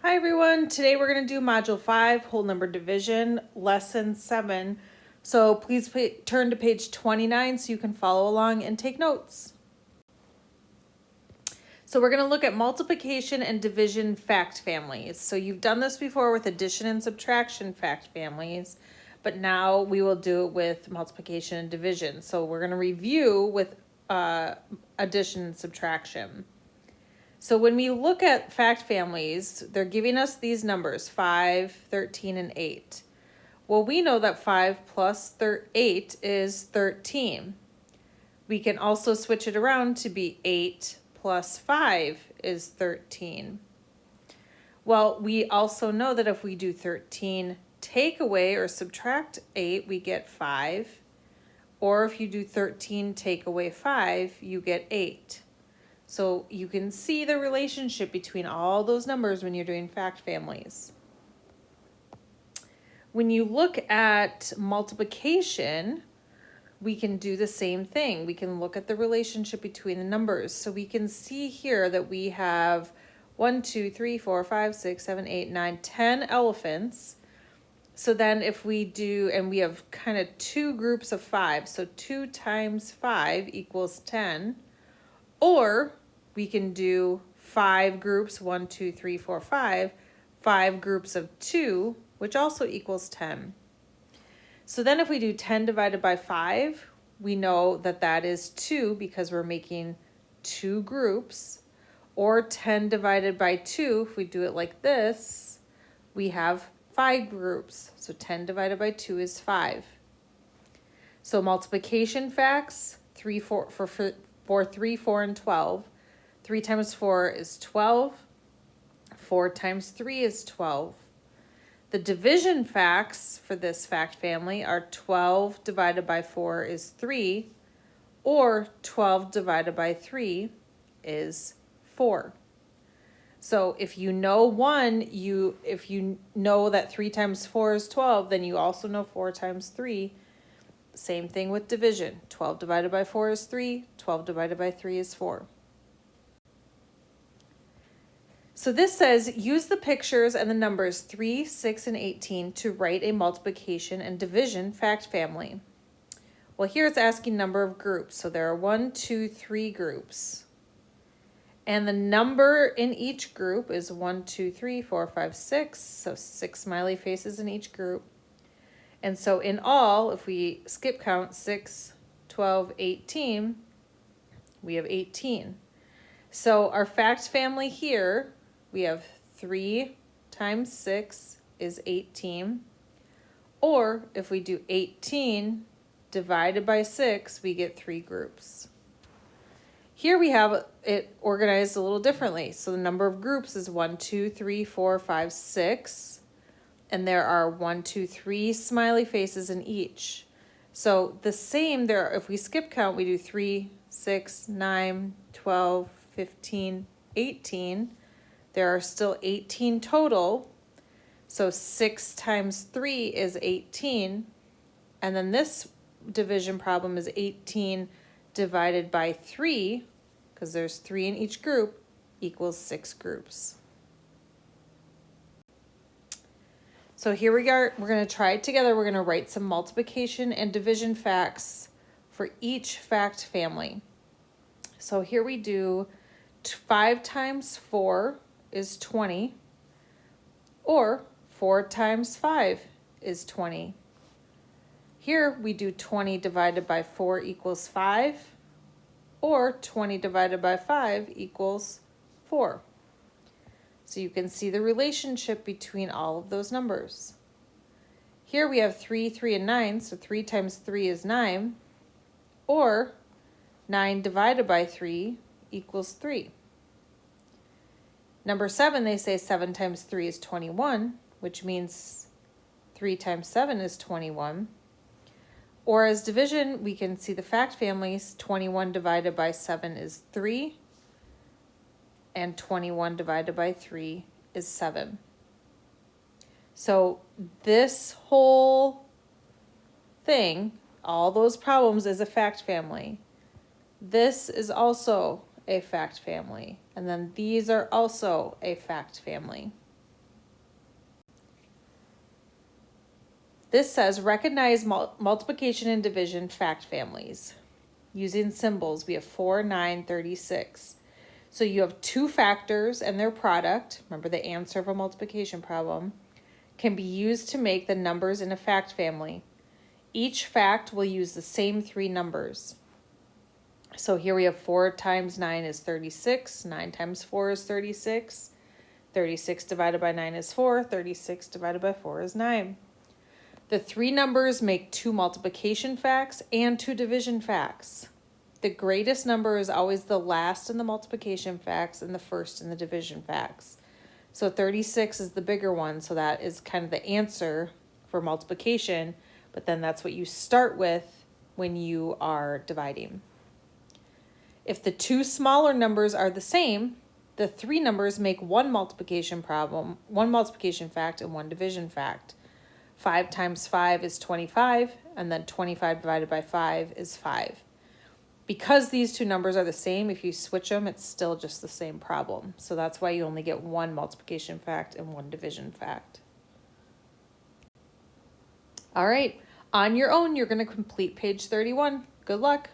Hi everyone, today we're going to do Module 5, Whole Number Division, Lesson 7. So please turn to page 29 so you can follow along and take notes. So we're going to look at multiplication and division fact families. So you've done this before with addition and subtraction fact families, but now we will do it with multiplication and division. So we're going to review with addition and subtraction. So when we look at fact families, they're giving us these numbers, 5, 13, and 8. Well, we know that 5 plus 8 is 13. We can also switch it around to be 8 plus 5 is 13. Well, we also know that if we do 13 take away or subtract 8, we get 5. Or if you do 13 take away 5, you get 8. So you can see the relationship between all those numbers when you're doing fact families. When you look at multiplication, we can do the same thing. We can look at the relationship between the numbers. So we can see here that we have 1, 2, 3, 4, 5, 6, 7, 8, 9, 10 elephants. So then if we do, and we have kind of two groups of 5. So 2 times 5 equals 10. Or we can do 5 groups, 1, 2, 3, 4, 5, 5 groups of 2, which also equals 10. So then if we do 10 divided by 5, we know that that is 2 because we're making 2 groups. Or 10 divided by 2, if we do it like this, we have 5 groups. So 10 divided by 2 is 5. So multiplication facts, 3, 4, for 3, 4, and 12. 3 times 4 is 12. 4 times 3 is 12. The division facts for this fact family are 12 divided by 4 is 3, or 12 divided by 3 is 4. So if you know one, if you know that 3 times 4 is 12, then you also know 4 times 3. Same thing with division. 12 divided by 4 is 3. 12 divided by 3 is 4. So this says, use the pictures and the numbers 3, 6, and 18 to write a multiplication and division fact family. Well, here it's asking number of groups. So there are 1, 2, 3 groups. And the number in each group is 1, 2, 3, 4, 5, 6. So 6 smiley faces in each group. And so in all, if we skip count 6, 12, 18, we have 18. So our fact family here, we have 3 times 6 is 18. Or if we do 18 divided by 6, we get 3 groups. Here we have it organized a little differently. So the number of groups is 1, 2, 3, 4, 5, 6. And there are 1, 2, 3 smiley faces in each. So the same there, if we skip count, we do 3, 6, 9, 12, 15, 18. There are still 18 total. So 6 times 3 is 18. And then this division problem is 18 divided by 3, because there's 3 in each group, equals 6 groups. So here we are, we're going to try it together. We're going to write some multiplication and division facts for each fact family. So here we do 5 times 4 is 20, or 4 times 5 is 20. Here we do 20 divided by 4 equals 5, or 20 divided by 5 equals 4. So you can see the relationship between all of those numbers. Here we have 3, 3, and 9, so 3 times 3 is 9, or 9 divided by 3 equals 3. Number 7, they say 7 times 3 is 21, which means 3 times 7 is 21. Or as division, we can see the fact families, 21 divided by 7 is 3, and 21 divided by 3 is 7. So this whole thing, all those problems, is a fact family. This is also a fact family. And then these are also a fact family. This says recognize multiplication and division fact families. Using symbols, we have 4, 9, 36. So you have two factors and their product, remember the answer of a multiplication problem, can be used to make the numbers in a fact family. Each fact will use the same three numbers. So here we have 4 times 9 is 36, 9 times 4 is 36, 36 divided by 9 is 4, 36 divided by 4 is 9. The three numbers make two multiplication facts and two division facts. The greatest number is always the last in the multiplication facts and the first in the division facts. So 36 is the bigger one, so that is kind of the answer for multiplication, but then that's what you start with when you are dividing. If the two smaller numbers are the same, the three numbers make one multiplication problem, one multiplication fact, and one division fact. 5 times 5 is 25, and then 25 divided by 5 is 5. Because these two numbers are the same, if you switch them, it's still just the same problem. So that's why you only get one multiplication fact and one division fact. All right, on your own, you're going to complete page 31. Good luck.